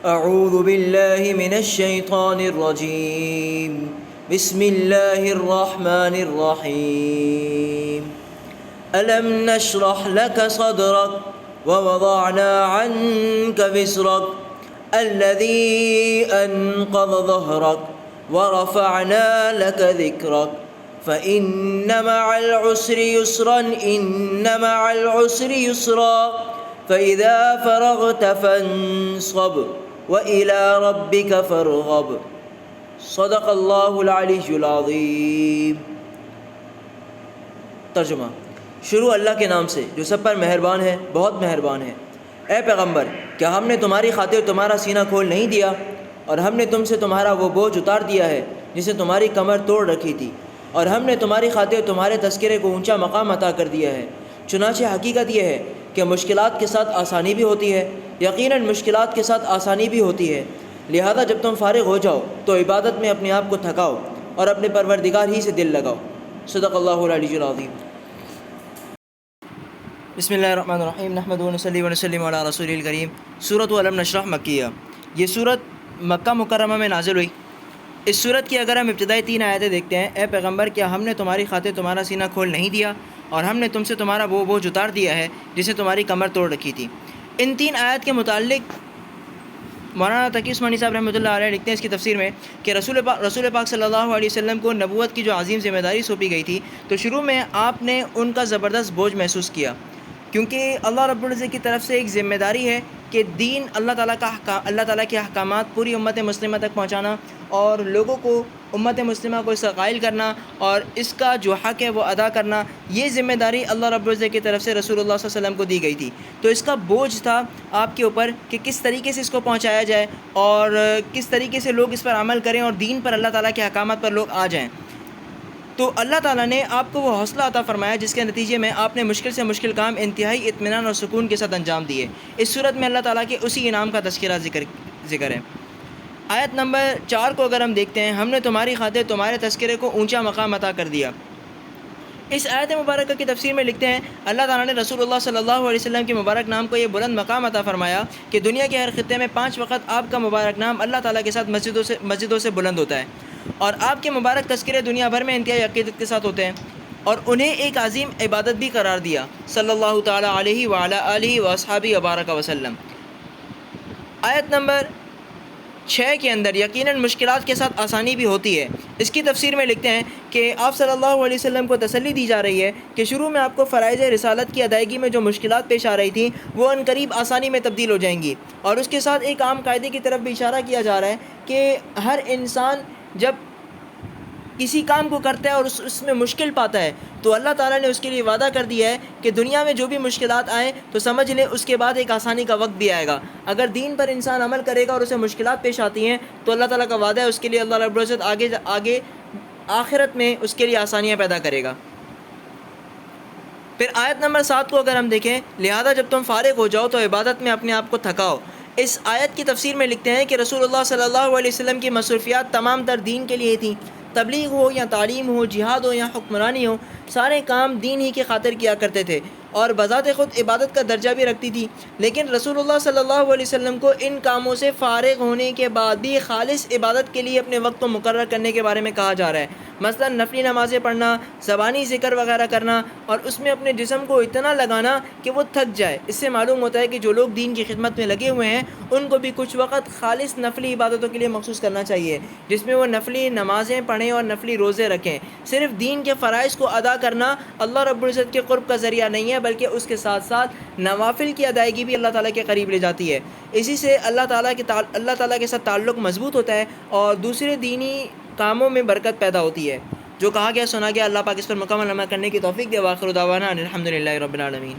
اعوذ باللہ من الشیطان الرجیم بسم اللہ الرحمن الرحیم الم نشرح لك صدرك ووضعنا عنك وزرك الذي انقض ظهرك ورفعنا لك ذكرك فإن مع العسر يسرا إن مع العسر يسرا فإذا فرغت فانصب وإلى ربك فارغب صدق اللہ العلی العظیم۔ ترجمہ۔ شروع اللہ کے نام سے جو سب پر مہربان ہے، بہت مہربان ہے۔ اے پیغمبر، کیا ہم نے تمہاری خاطر تمہارا سینہ کھول نہیں دیا، اور ہم نے تم سے تمہارا وہ بوجھ اتار دیا ہے جسے تمہاری کمر توڑ رکھی تھی، اور ہم نے تمہاری خاطر تمہارے تذکرے کو اونچا مقام عطا کر دیا ہے۔ چنانچہ حقیقت یہ ہے کہ مشکلات کے ساتھ آسانی بھی ہوتی ہے، یقیناً مشکلات کے ساتھ آسانی بھی ہوتی ہے، لہذا جب تم فارغ ہو جاؤ تو عبادت میں اپنے آپ کو تھکاؤ اور اپنے پروردگار ہی سے دل لگاؤ۔ صدق اللہ العلی العظیم۔ بسم اللہ الرحمن الرحیم، نحمدہ ونصلی ونسلم علی رسول الکریم۔ سورۃ علم نشرح مکیہ، یہ سورت مکہ مکرمہ میں نازل ہوئی۔ اس سورت کی اگر ہم ابتدائی 3 آیتیں دیکھتے ہیں، اے پیغمبر، کیا ہم نے تمہاری خاطر تمہارا سینہ کھول نہیں دیا، اور ہم نے تم سے تمہارا وہ بوجھ اتار دیا ہے جسے تمہاری کمر توڑ رکھی تھی۔ ان 3 آیات کے متعلق مولانا تقی عثمانی صاحب رحمۃ اللہ علیہ لکھتے ہیں اس کی تفسیر میں کہ رسول پاک صلی اللہ علیہ وسلم کو نبوت کی جو عظیم ذمہ داری سونپی گئی تھی، تو شروع میں آپ نے ان کا زبردست بوجھ محسوس کیا، کیونکہ اللہ رب العزت کی طرف سے ایک ذمہ داری ہے کہ دین اللہ تعالیٰ کے احکامات پوری امت مسلمہ تک پہنچانا، اور لوگوں کو امت مسلمہ کو اس کا قائل کرنا اور اس کا جو حق ہے وہ ادا کرنا، یہ ذمہ داری اللہ رب العزت کی طرف سے رسول اللہ صلی اللہ علیہ وسلم کو دی گئی تھی۔ تو اس کا بوجھ تھا آپ کے اوپر کہ کس طریقے سے اس کو پہنچایا جائے اور کس طریقے سے لوگ اس پر عمل کریں اور دین پر، اللہ تعالیٰ کے احکامات پر لوگ آ جائیں۔ تو اللہ تعالیٰ نے آپ کو وہ حوصلہ عطا فرمایا جس کے نتیجے میں آپ نے مشکل سے مشکل کام انتہائی اطمینان اور سکون کے ساتھ انجام دیے۔ اس صورت میں اللہ تعالیٰ کے اسی انعام کا تذکرہ ذکر ہے۔ آیت نمبر 4 کو اگر ہم دیکھتے ہیں، ہم نے تمہاری خاطر تمہارے تذکرے کو اونچا مقام عطا کر دیا۔ اس آیت مبارکہ کی تفسیر میں لکھتے ہیں، اللہ تعالیٰ نے رسول اللہ صلی اللہ علیہ وسلم کے مبارک نام کو یہ بلند مقام عطا فرمایا کہ دنیا کے ہر خطے میں 5 وقت آپ کا مبارک نام اللہ تعالیٰ کے ساتھ مسجدوں سے بلند ہوتا ہے، اور آپ کے مبارک تذکرے دنیا بھر میں انتہائی عقیدت کے ساتھ ہوتے ہیں، اور انہیں ایک عظیم عبادت بھی قرار دیا، صلی اللہ تعالیٰ علیہ وعلی آلہ واصحابہ وبارک وسلم۔ آیت نمبر 6 کے اندر یقیناً مشکلات کے ساتھ آسانی بھی ہوتی ہے، اس کی تفسیر میں لکھتے ہیں کہ آپ صلی اللہ علیہ وسلم کو تسلی دی جا رہی ہے کہ شروع میں آپ کو فرائض رسالت کی ادائیگی میں جو مشکلات پیش آ رہی تھیں وہ عنقریب آسانی میں تبدیل ہو جائیں گی، اور اس کے ساتھ ایک عام قاعدے کی طرف بھی اشارہ کیا جا رہا ہے کہ ہر انسان جب کسی کام کو کرتا ہے اور اس میں مشکل پاتا ہے تو اللہ تعالیٰ نے اس کے لیے وعدہ کر دیا ہے کہ دنیا میں جو بھی مشکلات آئیں تو سمجھ لیں اس کے بعد ایک آسانی کا وقت بھی آئے گا۔ اگر دین پر انسان عمل کرے گا اور اسے مشکلات پیش آتی ہیں تو اللہ تعالیٰ کا وعدہ ہے اس کے لیے اللہ رب العزت آگے آخرت میں اس کے لیے آسانیاں پیدا کرے گا۔ پھر آیت نمبر 7 کو اگر ہم دیکھیں، لہذا جب تم فارغ ہو جاؤ تو عبادت میں اپنے آپ کو تھکاؤ۔ اس آیت کی تفسیر میں لکھتے ہیں کہ رسول اللہ صلی اللہ علیہ وسلم کی مصروفیات تمام تر دین کے لیے تھیں، تبلیغ ہو یا تعلیم ہو، جہاد ہو یا حکمرانی ہو، سارے کام دین ہی کی خاطر کیا کرتے تھے اور بذات خود عبادت کا درجہ بھی رکھتی تھی، لیکن رسول اللہ صلی اللہ علیہ وسلم کو ان کاموں سے فارغ ہونے کے بعد بھی خالص عبادت کے لیے اپنے وقت کو مقرر کرنے کے بارے میں کہا جا رہا ہے، مثلا نفلی نمازیں پڑھنا، زبانی ذکر وغیرہ کرنا، اور اس میں اپنے جسم کو اتنا لگانا کہ وہ تھک جائے۔ اس سے معلوم ہوتا ہے کہ جو لوگ دین کی خدمت میں لگے ہوئے ہیں ان کو بھی کچھ وقت خالص نفلی عبادتوں کے لیے مخصوص کرنا چاہیے، جس میں وہ نفلی نمازیں پڑھیں اور نفلی روزے رکھیں۔ صرف دین کے فرائض کو ادا کرنا اللہ رب العزت کے قرب کا ذریعہ نہیں ہے، بلکہ اس کے ساتھ ساتھ نوافل کی ادائیگی بھی اللہ تعالیٰ کے قریب لے جاتی ہے۔ اسی سے اللہ تعالیٰ کے ساتھ تعلق مضبوط ہوتا ہے اور دوسرے دینی کاموں میں برکت پیدا ہوتی ہے۔ جو کہا گیا سنا گیا، اللہ پاک اس پر مکمل عمل کرنے کی توفیق دے۔ وآخر دعوانا ان الحمد للہ رب العالمین۔